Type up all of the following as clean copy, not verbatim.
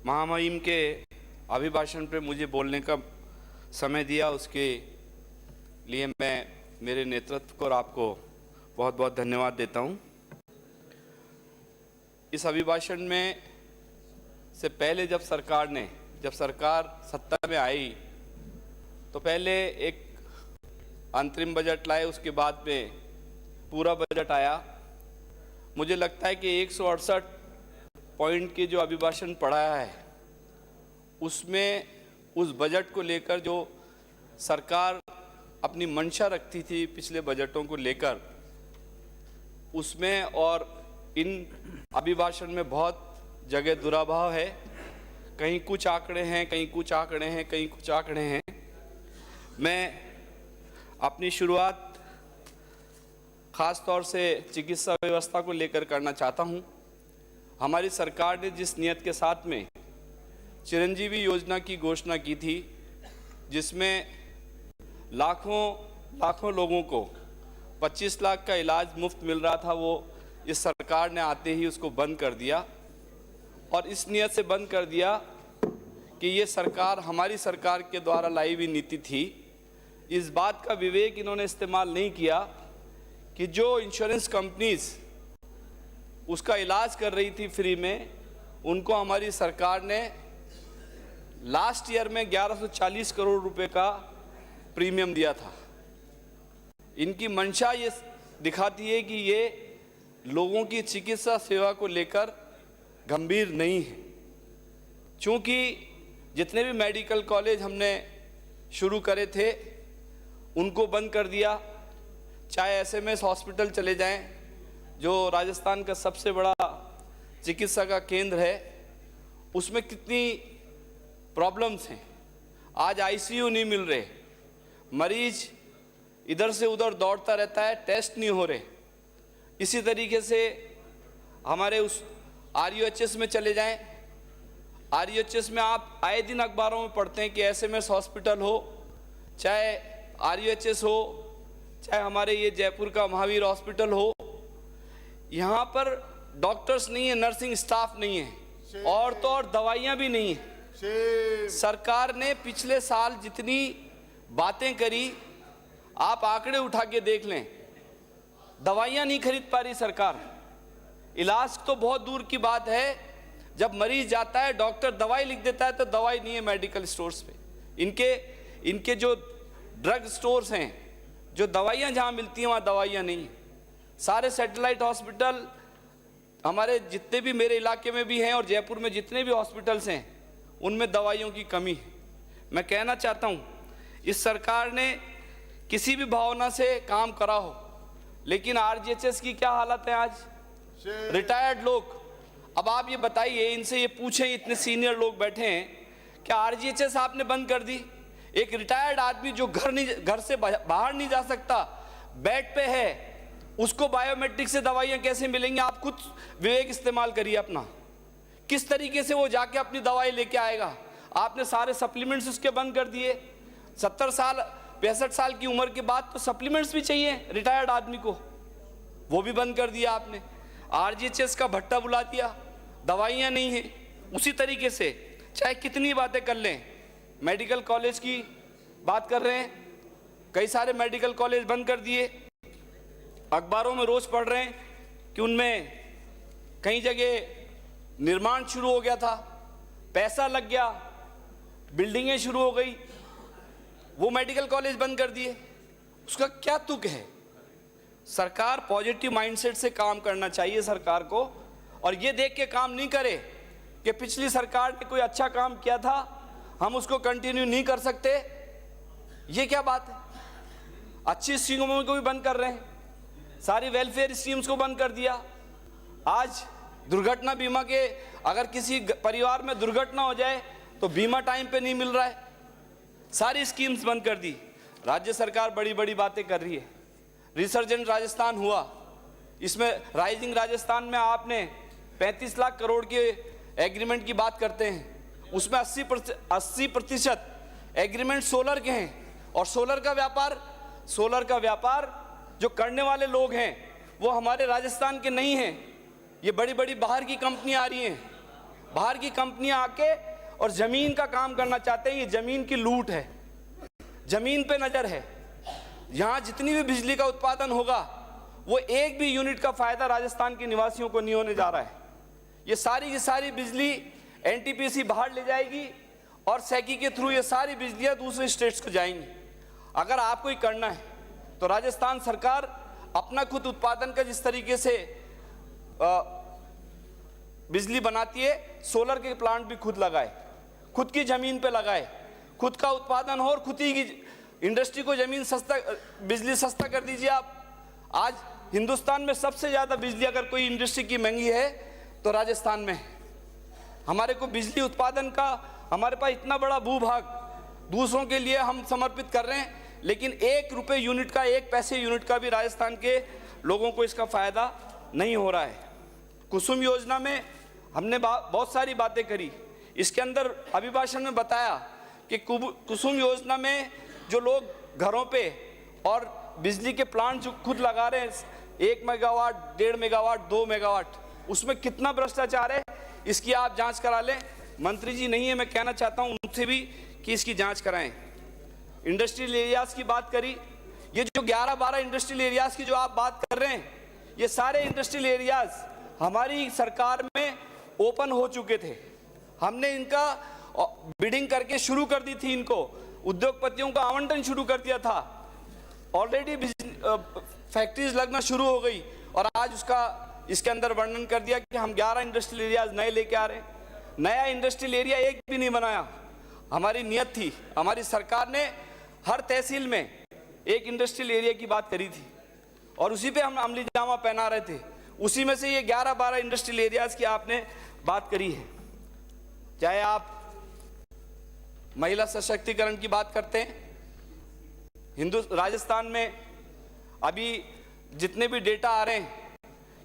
महामहिम के अभिभाषण पे मुझे बोलने का समय दिया, उसके लिए मैं मेरे नेतृत्व को और आपको बहुत बहुत धन्यवाद देता हूं। इस अभिभाषण में से पहले जब सरकार सत्ता में आई तो पहले एक अंतरिम बजट लाए, उसके बाद में पूरा बजट आया। मुझे लगता है कि 168 पॉइंट के जो अभिभाषण पढ़ाया है उसमें उस बजट को लेकर जो सरकार अपनी मंशा रखती थी पिछले बजटों को लेकर, उसमें और इन अभिभाषण में बहुत जगह दुराभाव है। कहीं कुछ आंकड़े हैं, कहीं कुछ आंकड़े हैं, कहीं कुछ आंकड़े हैं। मैं अपनी शुरुआत खास तौर से चिकित्सा व्यवस्था को लेकर करना चाहता हूं। हमारी सरकार ने जिस नियत के साथ में चिरंजीवी योजना की घोषणा की थी, जिसमें लाखों लोगों को 25 लाख का इलाज मुफ्त मिल रहा था, वो इस सरकार ने आते ही उसको बंद कर दिया। और इस नियत से बंद कर दिया कि ये सरकार हमारी सरकार के द्वारा लाई हुई नीति थी। इस बात का विवेक इन्होंने इस्तेमाल नहीं किया कि जो इंश्योरेंस कंपनीज उसका इलाज कर रही थी फ्री में, उनको हमारी सरकार ने लास्ट ईयर में 1140 करोड़ रुपए का प्रीमियम दिया था। इनकी मंशा ये दिखाती है कि ये लोगों की चिकित्सा सेवा को लेकर गंभीर नहीं है। चूँकि जितने भी मेडिकल कॉलेज हमने शुरू करे थे उनको बंद कर दिया। चाहे एसएमएस हॉस्पिटल चले जाएं, जो राजस्थान का सबसे बड़ा चिकित्सा का केंद्र है, उसमें कितनी प्रॉब्लम्स हैं। आज आईसीयू नहीं मिल रहे, मरीज इधर से उधर दौड़ता रहता है, टेस्ट नहीं हो रहे। इसी तरीके से हमारे उस आरयूएचएस में चले जाएं, आरयूएचएस में आप आए दिन अखबारों में पढ़ते हैं कि एसएमएस हॉस्पिटल हो, चाहे आरयूएचएस हो, चाहे हमारे ये जयपुर का महावीर हॉस्पिटल हो, यहाँ पर डॉक्टर्स नहीं है, नर्सिंग स्टाफ नहीं है, और तो और दवाइयाँ भी नहीं है। सरकार ने पिछले साल जितनी बातें करी, आप आंकड़े उठा के देख लें, दवाइयाँ नहीं खरीद पा रही सरकार। इलाज तो बहुत दूर की बात है, जब मरीज जाता है डॉक्टर दवाई लिख देता है तो दवाई नहीं है मेडिकल स्टोर्स पे। इनके जो ड्रग स्टोर्स हैं, जो दवाइयाँ जहाँ मिलती हैं वहाँ दवाइयाँ नहीं हैं। सारे सैटेलाइट हॉस्पिटल हमारे जितने भी मेरे इलाके में भी हैं और जयपुर में जितने भी हॉस्पिटल्स हैं उनमें दवाइयों की कमी है। मैं कहना चाहता हूँ इस सरकार ने किसी भी भावना से काम करा हो, लेकिन आरजीएचएस की क्या हालत है आज। रिटायर्ड लोग, अब आप ये बताइए, इनसे ये पूछें, इतने सीनियर लोग बैठे हैं, क्या आरजीएचएस आपने बंद कर दी? एक रिटायर्ड आदमी जो घर से बाहर नहीं जा सकता, बेड पे है, उसको बायोमेट्रिक से दवाइयाँ कैसे मिलेंगी? आप खुद विवेक इस्तेमाल करिए अपना, किस तरीके से वो जाके अपनी दवाई लेके आएगा? आपने सारे सप्लीमेंट्स उसके बंद कर दिए। 70 साल 65 साल की उम्र के बाद तो सप्लीमेंट्स भी चाहिए रिटायर्ड आदमी को, वो भी बंद कर दिया आपने। आरजीएचएस का भट्टा बुला दिया, दवाइयाँ नहीं है। उसी तरीके से चाहे कितनी बातें कर लें, मेडिकल कॉलेज की बात कर रहे हैं, कई सारे मेडिकल कॉलेज बंद कर दिए। अखबारों में रोज पढ़ रहे हैं कि उनमें कई जगह निर्माण शुरू हो गया था, पैसा लग गया, बिल्डिंगें शुरू हो गई, वो मेडिकल कॉलेज बंद कर दिए। उसका क्या तुक है? सरकार पॉजिटिव माइंडसेट से काम करना चाहिए सरकार को, और ये देख के काम नहीं करे कि पिछली सरकार ने कोई अच्छा काम किया था, हम उसको कंटिन्यू नहीं कर सकते। ये क्या बात है? अच्छी स्कीमों को भी बंद कर रहे हैं, सारी वेलफेयर स्कीम्स को बंद कर दिया। आज दुर्घटना बीमा के, अगर किसी परिवार में दुर्घटना हो जाए तो बीमा टाइम पे नहीं मिल रहा है, सारी स्कीम्स बंद कर दी। राज्य सरकार बड़ी बड़ी बातें कर रही है। रिसर्जेंट राजस्थान हुआ, इसमें राइजिंग राजस्थान में आपने 35 लाख करोड़ के एग्रीमेंट की बात करते हैं, उसमें 80% एग्रीमेंट सोलर के हैं, और सोलर का व्यापार जो करने वाले लोग हैं वो हमारे राजस्थान के नहीं हैं। ये बड़ी बड़ी बाहर की कंपनियां आ रही हैं, बाहर की कंपनियां आके और जमीन का काम करना चाहते हैं। ये जमीन की लूट है, जमीन पे नजर है। यहां जितनी भी बिजली का उत्पादन होगा वो एक भी यूनिट का फायदा राजस्थान के निवासियों को नहीं होने जा रहा है। ये सारी की सारी बिजली एनटीपीसी बाहर ले जाएगी और सैकी के थ्रू ये सारी बिजलियां दूसरे स्टेट्स को जाएंगी। अगर आपको ही करना है तो राजस्थान सरकार अपना खुद उत्पादन का जिस तरीके से बिजली बनाती है, सोलर के प्लांट भी खुद लगाए, खुद की जमीन पे लगाए, खुद का उत्पादन हो और खुद ही की इंडस्ट्री को जमीन सस्ता, बिजली सस्ता कर दीजिए आप। आज हिंदुस्तान में सबसे ज्यादा बिजली अगर कोई इंडस्ट्री की महंगी है तो राजस्थान में है। हमारे को बिजली उत्पादन का, हमारे पास इतना बड़ा भूभाग दूसरों के लिए हम समर्पित कर रहे हैं, लेकिन 1 रुपये यूनिट का, 1 पैसे यूनिट का भी राजस्थान के लोगों को इसका फायदा नहीं हो रहा है। कुसुम योजना में हमने बहुत सारी बातें करी। इसके अंदर अभिभाषण में बताया कि कुसुम योजना में जो लोग घरों पे और बिजली के प्लांट जो खुद लगा रहे हैं, 1 मेगावाट, 1.5 मेगावाट, 2 मेगावाट, उसमें कितना भ्रष्टाचार है, इसकी आप जांच करा लें। मंत्री जी नहीं है, मैं कहना चाहता हूं उनसे भी कि इसकी जांच कराएं। इंडस्ट्रियल एरियाज की बात करी, ये जो 11-12 इंडस्ट्रियल एरियाज की जो आप बात कर रहे हैं, ये सारे इंडस्ट्रियल एरियाज हमारी सरकार में ओपन हो चुके थे। हमने इनका बिडिंग करके शुरू कर दी थी, इनको उद्योगपतियों का आवंटन शुरू कर दिया था। ऑलरेडी फैक्ट्रीज लगना शुरू हो गई और आज उसका इसके अंदर वर्णन कर दिया कि हम 11 इंडस्ट्रियल एरियाज नए लेके आ रहे हैं। नया इंडस्ट्रियल एरिया एक भी नहीं बनाया। हमारी नियत थी, हमारी सरकार ने हर तहसील में एक इंडस्ट्रियल एरिया की बात करी थी और उसी पे हम अमली जामा पहना रहे थे। उसी में से ये 11-12 इंडस्ट्रियल एरियाज की आपने बात करी है। चाहे आप महिला सशक्तिकरण की बात करते हैं, राजस्थान में अभी जितने भी डेटा आ रहे हैं,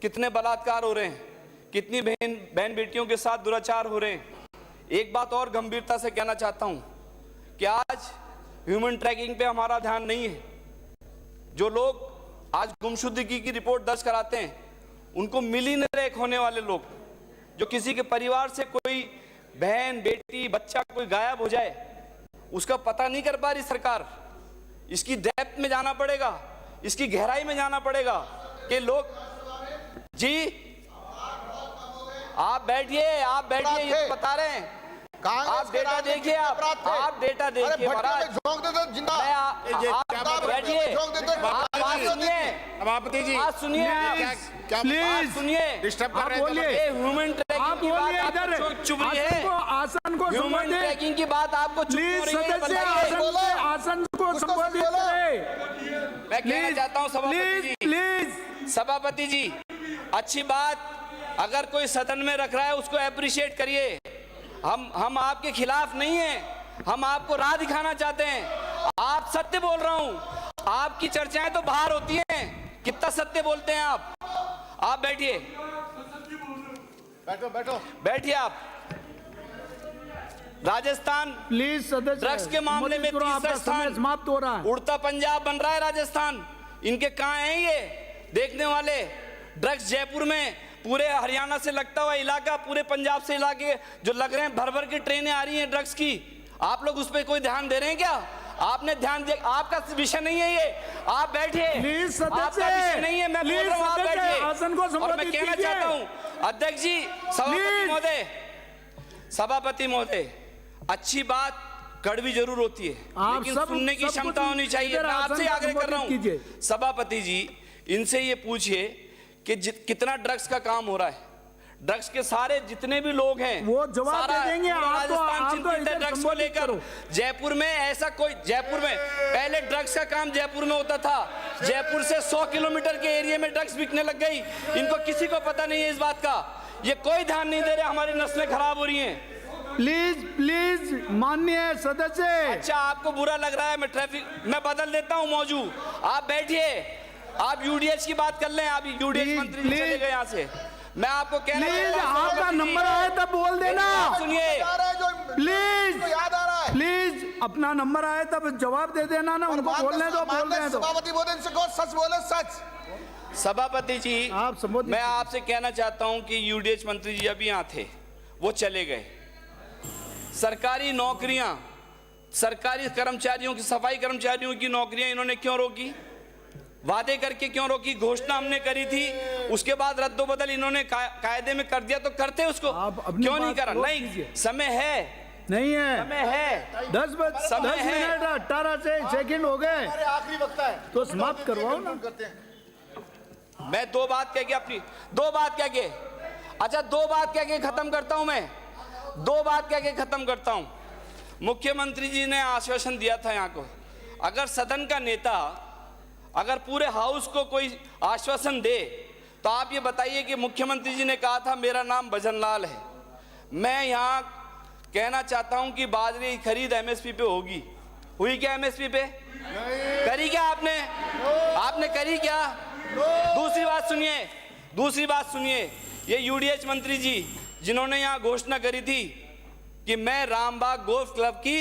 कितने बलात्कार हो रहे हैं, कितनी बहन बेटियों के साथ दुराचार हो रहे हैं। एक बात और गंभीरता से कहना चाहता हूं कि आज ह्यूमन ट्रैकिंग पे हमारा ध्यान नहीं है। जो लोग आज गुमशुदगी की रिपोर्ट दर्ज कराते हैं, उनको मिलीनियर होने वाले लोग, जो किसी के परिवार से कोई बहन, बेटी, बच्चा कोई गायब हो जाए, उसका पता नहीं कर पा रही सरकार। इसकी डेप्थ में जाना पड़ेगा, इसकी गहराई में जाना पड़ेगा कि लोग जी आप बैठिए, ये तो बता रहे हैं। आप डेटा देखिए, आप डेटा देखिए। बैठिए, सभापति जी बात सुनिए, प्लीज सुनिए, डिस्टर्ब कर रहे हैं। ह्यूमन ट्रैकिंग की बात आपको चुभ रही है। आसन को ह्यूमन ट्रैकिंग की बात आपको चुभ रही है। आसन को संबोधित करें। मैं कहना चाहता हूँ सभापति जी, अच्छी बात अगर कोई सदन में रख रहा है उसको अप्रिशिएट करिए। हम आपके खिलाफ नहीं हैं, हम आपको राह दिखाना चाहते हैं। आप सत्य बोल रहा हूं, आपकी चर्चाएं तो बाहर होती हैं, कितना सत्य बोलते हैं आप बैठिए, बैठिए आप। राजस्थान प्लीज सदस्य, ड्रग्स के मामले में तीसरा स्थान समाप्त हो रहा है। उड़ता पंजाब बन रहा है राजस्थान। इनके कहां हैं ये देखने वाले? ड्रग्स जयपुर में, पूरे हरियाणा से लगता हुआ इलाका, पूरे पंजाब से इलाके जो लग रहे हैं, भर की ट्रेनें आ रही हैं ड्रग्स की। आप लोग उस पर कोई ध्यान दे रहे हैं क्या? आपने ध्यान दिया? आपका विषय नहीं है ये, आप बैठिए। प्लीज सदस्य, आपका विषय नहीं है, मैं बोल रहा हूं, आप बैठिए। आसन को और मैं कहना चाहता हूं अध्यक्ष जी, सभापति महोदय, अच्छी बात कड़वी जरूर होती है, लेकिन सुनने की क्षमता होनी चाहिए। मैं आपसे आग्रह कर रहा हूं सभापति जी, इनसे ये पूछिए कि कितना ड्रग्स का काम हो रहा है। ड्रग्स के सारे जितने भी लोग हैं वो जवाब दे देंगे। राजस्थान चिंतित है ड्रग्स को लेकर। जयपुर में ऐसा कोई, जयपुर में पहले ड्रग्स का काम जयपुर में होता था, जयपुर से 100 किलोमीटर के एरिया में ड्रग्स बिकने लग गई। इनको किसी को पता नहीं है इस बात का, ये कोई ध्यान नहीं दे रहे। हमारी नस्लें खराब हो रही हैं। प्लीज माननीय सदस्य। अच्छा, आपको बुरा लग रहा है, मैं बदल देता हूं मौजूद। आप बैठिए, आप यूडीएच की बात कर लें। आप यूडीएच मंत्री चले गए यहाँ से। मैं आपको कहना चाहता हूं, आपका नंबर आया तब बोल देना। सुनिए प्लीज अपना नंबर आया तब जवाब दे देना ना, उनको बोलने दो, बोल रहे हैं तो। सभापति बोले सच बोले, सच। सभापति जी, आप संबोधित। मैं आपसे कहना चाहता हूं कि यूडीएच मंत्री जी अभी यहाँ थे, वो चले गए। सरकारी नौकरियां, सरकारी कर्मचारियों की, सफाई कर्मचारियों की नौकरियां इन्होंने क्यों रोकी? वादे करके क्यों रोकी? घोषणा हमने करी थी, उसके बाद रद्दोबदल इन्होंने कायदे में कर दिया, तो करते उसको आप अपनी क्यों नहीं बात करा? रोक नहीं, दीजिए। समय है, नहीं है, समय है। 10 मिनट 18 सेकंड हो गए, आखिरी वक्त है तो समाप्त करवाओ ना। करते हैं। मैं दो बात कह के अपनी, दो बात कह के, अच्छा दो बात कह के खत्म करता हूं। मैं दो बात कह के खत्म करता हूं। मुख्यमंत्री जी ने आश्वासन दिया था यहाँ को, अगर सदन का नेता, अगर पूरे हाउस को कोई आश्वासन दे, तो आप ये बताइए कि मुख्यमंत्री जी ने कहा था मेरा नाम भजनलाल है। मैं यहाँ कहना चाहता हूं कि बाजरे की खरीद एमएसपी पे होगी। हुई क्या एमएसपी पे? करी क्या आपने? आपने करी क्या? दूसरी बात सुनिए, ये यूडीएच मंत्री जी जिन्होंने यहाँ घोषणा करी थी कि मैं रामबाग गोल्फ क्लब की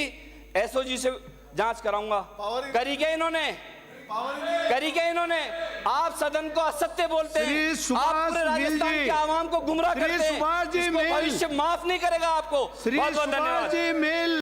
एसओजी से जांच कराऊंगा, करी क्या इन्होंने? करी क्या इन्होंने? आप सदन को असत्य बोलते हैं, आप पूरे राजस्थान के आवाम को गुमराह करते हैं। इसको भविष्य माफ नहीं करेगा आपको। बहुत बहुत धन्यवाद।